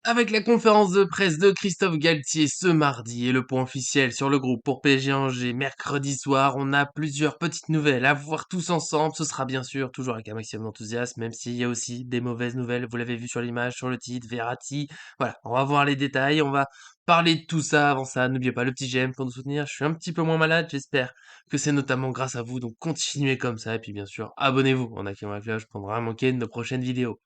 Avec la conférence de presse de Christophe Galtier ce mardi et le point officiel sur le groupe pour PSG Angers mercredi soir, on a plusieurs petites nouvelles à voir tous ensemble. Ce sera bien sûr toujours avec un maximum d'enthousiasme, même s'il y a aussi des mauvaises nouvelles. Vous l'avez vu sur l'image, sur le titre, Verratti. Voilà, on va voir les détails, on va parler de tout ça. Avant ça, n'oubliez pas le petit j'aime pour nous soutenir. Je suis un petit peu moins malade, j'espère que c'est notamment grâce à vous. Donc continuez comme ça et puis bien sûr, abonnez-vous en activant la cloche pour ne rien manquer de nos prochaines vidéos.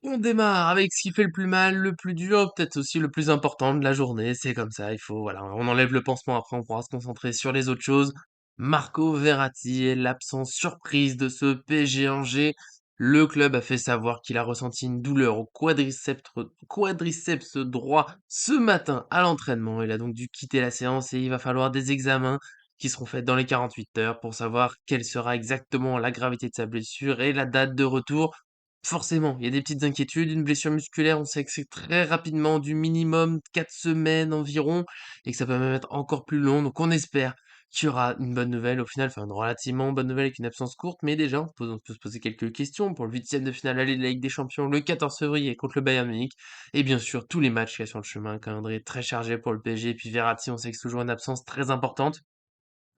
On démarre avec ce qui fait le plus mal, le plus dur, peut-être aussi le plus important de la journée. C'est comme ça, il faut, voilà, on enlève le pansement, après on pourra se concentrer sur les autres choses. Marco Verratti est l'absence surprise de ce PSG Angers. Le club a fait savoir qu'il a ressenti une douleur au quadriceps droit ce matin à l'entraînement. Il a donc dû quitter la séance et il va falloir des examens qui seront faits dans les 48 heures pour savoir quelle sera exactement la gravité de sa blessure et la date de retour. Forcément, il y a des petites inquiétudes. Une blessure musculaire, on sait que c'est très rapidement du minimum 4 semaines environ et que ça peut même être encore plus long. Donc on espère qu'il y aura une bonne nouvelle au final, enfin une relativement bonne nouvelle avec une absence courte, mais déjà on peut se poser quelques questions pour le huitième de finale aller de la Ligue des Champions le 14 février contre le Bayern Munich et bien sûr tous les matchs qu'il y a sur le chemin, un calendrier très chargé pour le PSG et puis Verratti, on sait que c'est toujours une absence très importante.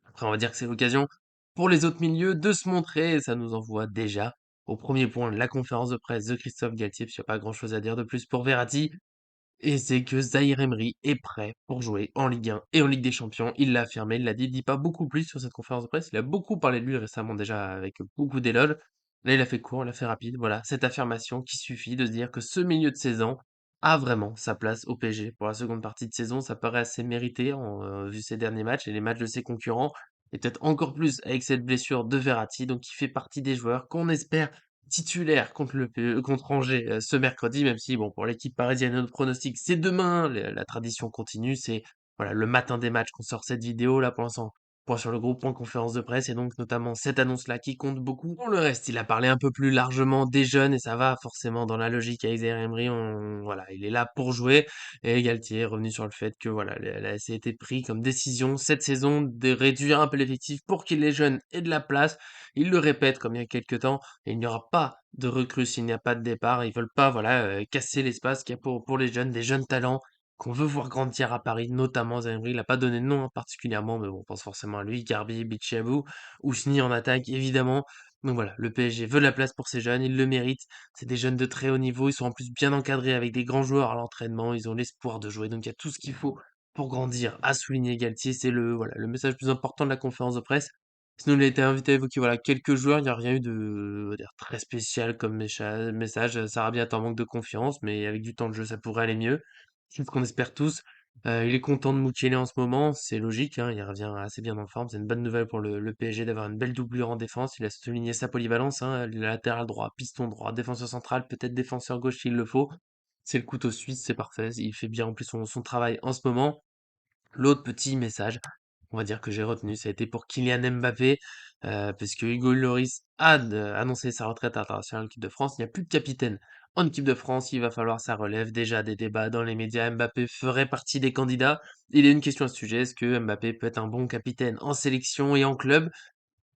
Après, on va dire que c'est l'occasion pour les autres milieux de se montrer, et ça nous envoie déjà au premier point la conférence de presse de Christophe Galtier, parce qu'il n'y a pas grand-chose à dire de plus pour Verratti, et c'est que Zahir Emery est prêt pour jouer en Ligue 1 et en Ligue des Champions. Il l'a affirmé, il l'a dit, il dit pas beaucoup plus sur cette conférence de presse, il a beaucoup parlé de lui récemment déjà avec beaucoup d'éloges. Là, il a fait court, il a fait rapide, voilà, cette affirmation qui suffit de se dire que ce milieu de saison a vraiment sa place au PSG. Pour la seconde partie de saison, ça paraît assez mérité vu ses derniers matchs et les matchs de ses concurrents, et peut-être encore plus avec cette blessure de Verratti, donc il fait partie des joueurs qu'on espère titulaire contre contre Angers ce mercredi, même si bon pour l'équipe parisienne notre pronostic c'est demain, la tradition continue, c'est voilà le matin des matchs qu'on sort cette vidéo là pour l'instant. Point sur le groupe, point conférence de presse et donc notamment cette annonce-là qui compte beaucoup. Pour le reste, il a parlé un peu plus largement des jeunes et ça va forcément dans la logique avec Zaïre Emery, voilà, il est là pour jouer et Galtier est revenu sur le fait que voilà, ça a été pris comme décision cette saison de réduire un peu l'effectif pour qu'il les jeunes aient de la place. Il le répète comme il y a quelques temps et il n'y aura pas de recrues s'il n'y a pas de départ. Ils veulent pas, voilà, casser l'espace qu'il y a pour les jeunes, des jeunes talents qu'on veut voir grandir à Paris, notamment Zaïre. Il a pas donné de nom hein, particulièrement, mais bon, on pense forcément à lui, Garbi, Bichiabou, Ousni en attaque, évidemment. Donc voilà, le PSG veut de la place pour ces jeunes, ils le méritent. C'est des jeunes de très haut niveau, ils sont en plus bien encadrés avec des grands joueurs à l'entraînement, ils ont l'espoir de jouer, donc il y a tout ce qu'il faut pour grandir. À souligner Galtier, c'est le, voilà, le message le plus important de la conférence de presse. Sinon, il a été invité à évoquer voilà, quelques joueurs, il n'y a rien eu de on va dire, très spécial comme message. Sarabia est en manque de confiance, mais avec du temps de jeu, ça pourrait aller mieux. C'est ce qu'on espère tous. Il est content de Mukiele en ce moment, c'est logique, hein, il revient assez bien en forme. C'est une bonne nouvelle pour le PSG d'avoir une belle doublure en défense. Il a souligné sa polyvalence, hein, latéral droit, piston droit, défenseur central, peut-être défenseur gauche s'il le faut. C'est le couteau suisse, c'est parfait. Il fait bien en plus son travail en ce moment. L'autre petit message, on va dire que j'ai retenu, ça a été pour Kylian Mbappé, parce que Hugo Lloris a annoncé sa retraite internationale en équipe de France. Il n'y a plus de capitaine en équipe de France, il va falloir sa relève. Déjà des débats dans les médias, Mbappé ferait partie des candidats. Il y a une question à ce sujet, est-ce que Mbappé peut être un bon capitaine en sélection et en club?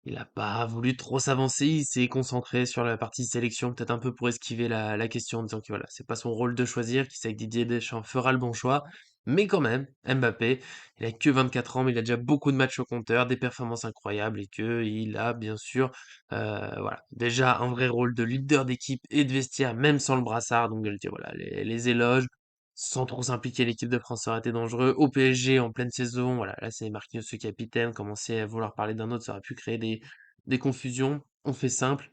Il a pas voulu trop s'avancer, il s'est concentré sur la partie sélection, peut-être un peu pour esquiver la question en disant que voilà, c'est pas son rôle de choisir, qu'il sait que Didier Deschamps fera le bon choix. Mais quand même, Mbappé, il a que 24 ans, mais il a déjà beaucoup de matchs au compteur, des performances incroyables et que il a bien sûr, voilà, déjà un vrai rôle de leader d'équipe et de vestiaire, même sans le brassard. Donc, je dire, voilà, les éloges, sans trop s'impliquer, l'équipe de France aurait été dangereux. Au PSG, en pleine saison, voilà, là c'est Marquinhos ce capitaine, commencer à vouloir parler d'un autre, ça aurait pu créer des confusions. On fait simple,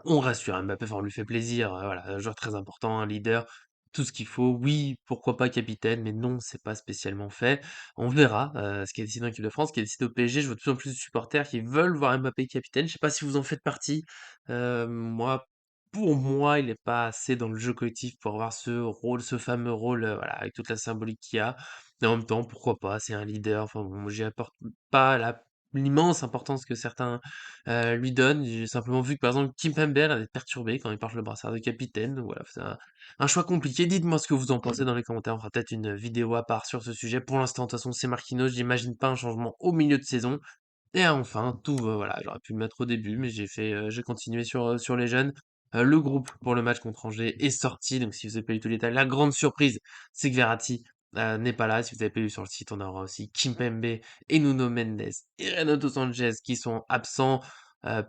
on rassure Mbappé, enfin on lui fait plaisir, voilà, un joueur très important, un leader, tout ce qu'il faut. Oui, pourquoi pas capitaine, mais non, c'est pas spécialement fait. On verra ce qui est décidé en équipe de France, ce qui est décidé au PSG. Je vois de plus en plus de supporters qui veulent voir Mbappé capitaine. Je sais pas si vous en faites partie. Moi, pour moi, il n'est pas assez dans le jeu collectif pour avoir ce rôle, ce fameux rôle, voilà, avec toute la symbolique qu'il y a. Mais en même temps, pourquoi pas? C'est un leader. Enfin bon, j'y apporte pas l'immense importance que certains lui donne. J'ai simplement vu que par exemple Kim Pember avait perturbé quand il porte le brassard de capitaine. Donc voilà, c'est un choix compliqué. Dites-moi ce que vous en pensez dans les commentaires. On fera peut-être une vidéo à part sur ce sujet. Pour l'instant, de toute façon, c'est Marquinhos. J'imagine pas un changement au milieu de saison. Et enfin, tout, voilà, j'aurais pu le mettre au début, mais j'ai continué sur les jeunes. Le groupe pour le match contre Angers est sorti, donc si vous avez pas eu tous les détails, la grande surprise, c'est que Verratti n'est pas là. Si vous avez pas vu sur le site, on aura aussi Kimpembe et Nuno Mendes et Renato Sanchez qui sont absents, heu,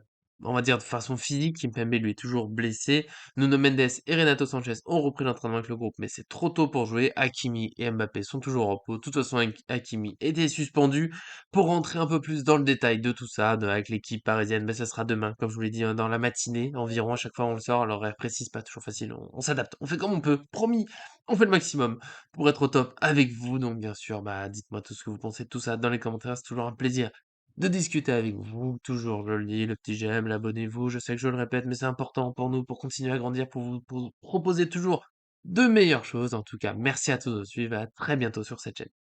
on va dire de façon physique. Kimpembe, lui, est toujours blessé. Nuno Mendes et Renato Sanchez ont repris l'entraînement avec le groupe, mais c'est trop tôt pour jouer. Hakimi et Mbappé sont toujours en repos. De toute façon, Hakimi était suspendu. Pour rentrer un peu plus dans le détail de tout ça, avec l'équipe parisienne, ben, ça sera demain, comme je vous l'ai dit, dans la matinée environ. À chaque fois, on le sort. L'horaire précis, c'est pas toujours facile. On s'adapte. On fait comme on peut. Promis, on fait le maximum pour être au top avec vous. Donc, bien sûr, bah, dites-moi tout ce que vous pensez de tout ça dans les commentaires. C'est toujours un plaisir de discuter avec vous. Toujours, je le dis, le petit j'aime, l'abonnez-vous. Je sais que je le répète, mais c'est important pour nous, pour continuer à grandir, pour vous proposer toujours de meilleures choses. En tout cas, merci à tous de suivre. À très bientôt sur cette chaîne.